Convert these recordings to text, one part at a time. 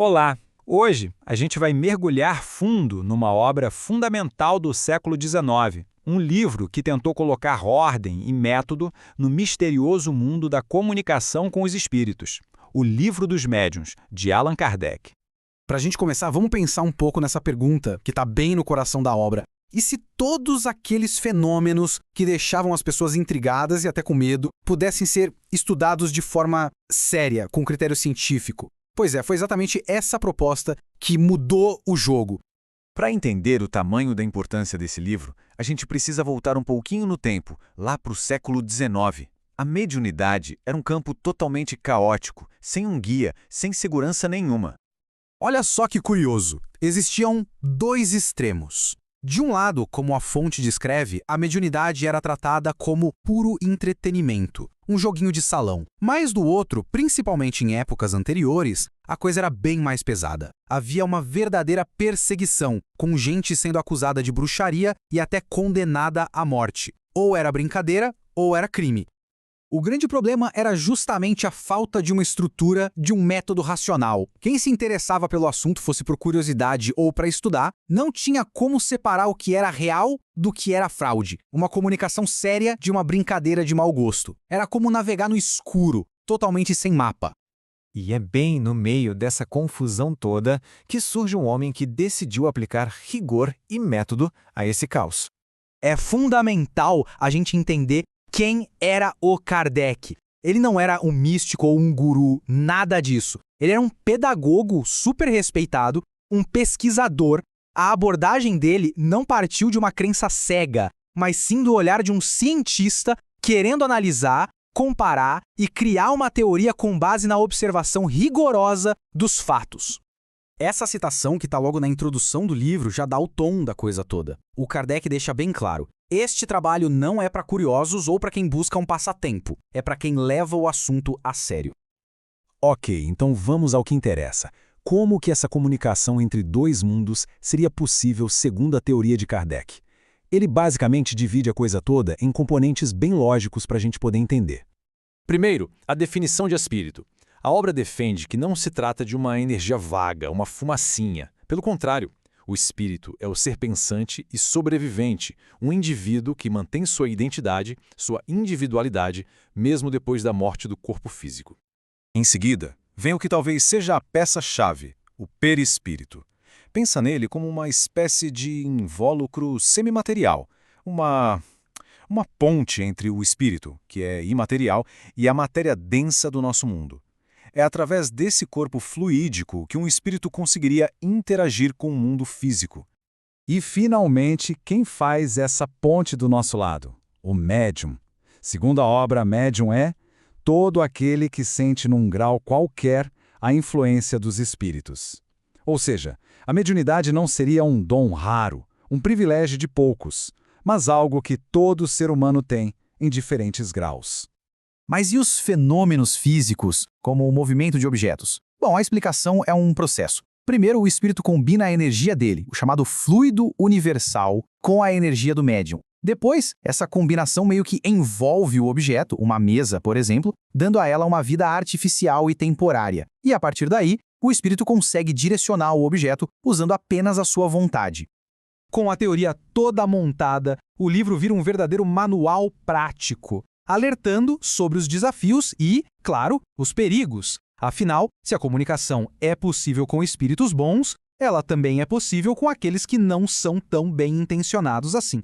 Olá! Hoje a gente vai mergulhar fundo numa obra fundamental do século XIX, um livro que tentou colocar ordem e método no misterioso mundo da comunicação com os espíritos, O Livro dos Médiuns, de Allan Kardec. Para a gente começar, vamos pensar um pouco nessa pergunta que está bem no coração da obra. E se todos aqueles fenômenos que deixavam as pessoas intrigadas e até com medo pudessem ser estudados de forma séria, com critério científico? Pois é, foi exatamente essa proposta que mudou o jogo. Para entender o tamanho da importância desse livro, a gente precisa voltar um pouquinho no tempo, lá para o século XIX. A mediunidade era um campo totalmente caótico, sem um guia, sem segurança nenhuma. Olha só que curioso, existiam dois extremos. De um lado, como a fonte descreve, a mediunidade era tratada como puro entretenimento, um joguinho de salão. Mas do outro, principalmente em épocas anteriores, a coisa era bem mais pesada. Havia uma verdadeira perseguição, com gente sendo acusada de bruxaria e até condenada à morte. Ou era brincadeira, ou era crime. O grande problema era justamente a falta de uma estrutura, de um método racional. Quem se interessava pelo assunto, fosse por curiosidade ou para estudar, não tinha como separar o que era real do que era fraude. Uma comunicação séria de uma brincadeira de mau gosto. Era como navegar no escuro, totalmente sem mapa. E é bem no meio dessa confusão toda que surge um homem que decidiu aplicar rigor e método a esse caos. É fundamental a gente entender quem era o Kardec. Ele não era um místico ou um guru, nada disso. Ele era um pedagogo super respeitado, um pesquisador. A abordagem dele não partiu de uma crença cega, mas sim do olhar de um cientista querendo analisar, comparar e criar uma teoria com base na observação rigorosa dos fatos. Essa citação, que está logo na introdução do livro, já dá o tom da coisa toda. O Kardec deixa bem claro: este trabalho não é para curiosos ou para quem busca um passatempo, é para quem leva o assunto a sério. Ok, então vamos ao que interessa. Como que essa comunicação entre dois mundos seria possível segundo a teoria de Kardec? Ele basicamente divide a coisa toda em componentes bem lógicos para a gente poder entender. Primeiro, a definição de espírito. A obra defende que não se trata de uma energia vaga, uma fumacinha. Pelo contrário, o espírito é o ser pensante e sobrevivente, um indivíduo que mantém sua identidade, sua individualidade, mesmo depois da morte do corpo físico. Em seguida, vem o que talvez seja a peça-chave, o perispírito. Pensa nele como uma espécie de invólucro semimaterial, uma ponte entre o espírito, que é imaterial, e a matéria densa do nosso mundo. É através desse corpo fluídico que um espírito conseguiria interagir com o mundo físico. E, finalmente, quem faz essa ponte do nosso lado? O médium. Segundo a obra, médium é todo aquele que sente num grau qualquer a influência dos espíritos. Ou seja, a mediunidade não seria um dom raro, um privilégio de poucos, mas algo que todo ser humano tem em diferentes graus. Mas e os fenômenos físicos, como o movimento de objetos? Bom, a explicação é um processo. Primeiro, o espírito combina a energia dele, o chamado fluido universal, com a energia do médium. Depois, essa combinação meio que envolve o objeto, uma mesa, por exemplo, dando a ela uma vida artificial e temporária. E a partir daí, o espírito consegue direcionar o objeto usando apenas a sua vontade. Com a teoria toda montada, o livro vira um verdadeiro manual prático, alertando sobre os desafios e, claro, os perigos. Afinal, se a comunicação é possível com espíritos bons, ela também é possível com aqueles que não são tão bem intencionados assim.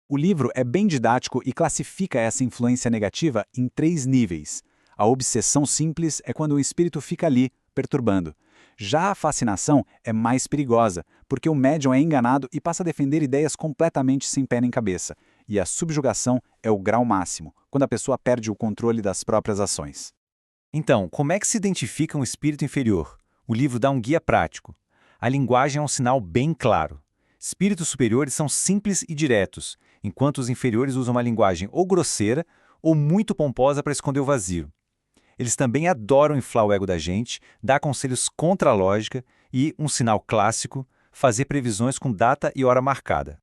O livro é bem didático e classifica essa influência negativa em 3 níveis. A obsessão simples é quando o espírito fica ali, perturbando. Já a fascinação é mais perigosa, porque o médium é enganado e passa a defender ideias completamente sem pé nem cabeça. E a subjugação é o grau máximo, quando a pessoa perde o controle das próprias ações. Então, como é que se identifica um espírito inferior? O livro dá um guia prático. A linguagem é um sinal bem claro. Espíritos superiores são simples e diretos, enquanto os inferiores usam uma linguagem ou grosseira ou muito pomposa para esconder o vazio. Eles também adoram inflar o ego da gente, dar conselhos contra a lógica e, um sinal clássico, fazer previsões com data e hora marcada.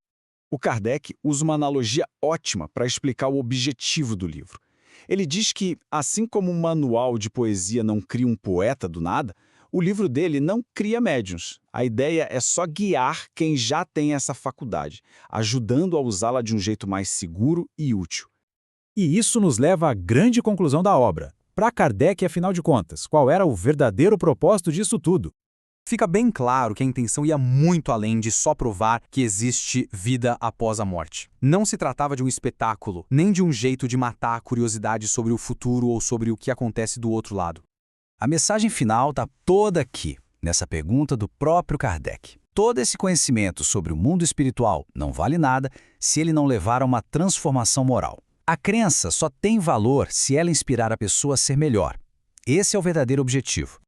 O Kardec usa uma analogia ótima para explicar o objetivo do livro. Ele diz que, assim como um manual de poesia não cria um poeta do nada, O livro dele não cria médiuns. A ideia é só guiar quem já tem essa faculdade, ajudando a usá-la de um jeito mais seguro e útil. E isso nos leva à grande conclusão da obra. Para Kardec, afinal de contas, qual era o verdadeiro propósito disso tudo? Fica bem claro que a intenção ia muito além de só provar que existe vida após a morte. Não se tratava de um espetáculo, nem de um jeito de matar a curiosidade sobre o futuro ou sobre o que acontece do outro lado. A mensagem final está toda aqui, nessa pergunta do próprio Kardec. Todo esse conhecimento sobre o mundo espiritual não vale nada se ele não levar a uma transformação moral. A crença só tem valor se ela inspirar a pessoa a ser melhor. Esse é o verdadeiro objetivo.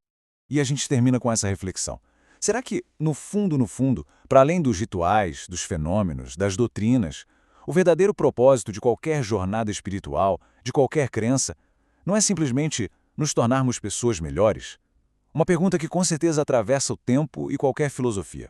E a gente termina com essa reflexão. Será que, no fundo, para além dos rituais, dos fenômenos, das doutrinas, o verdadeiro propósito de qualquer jornada espiritual, de qualquer crença, não é simplesmente nos tornarmos pessoas melhores? Uma pergunta que com certeza atravessa o tempo e qualquer filosofia.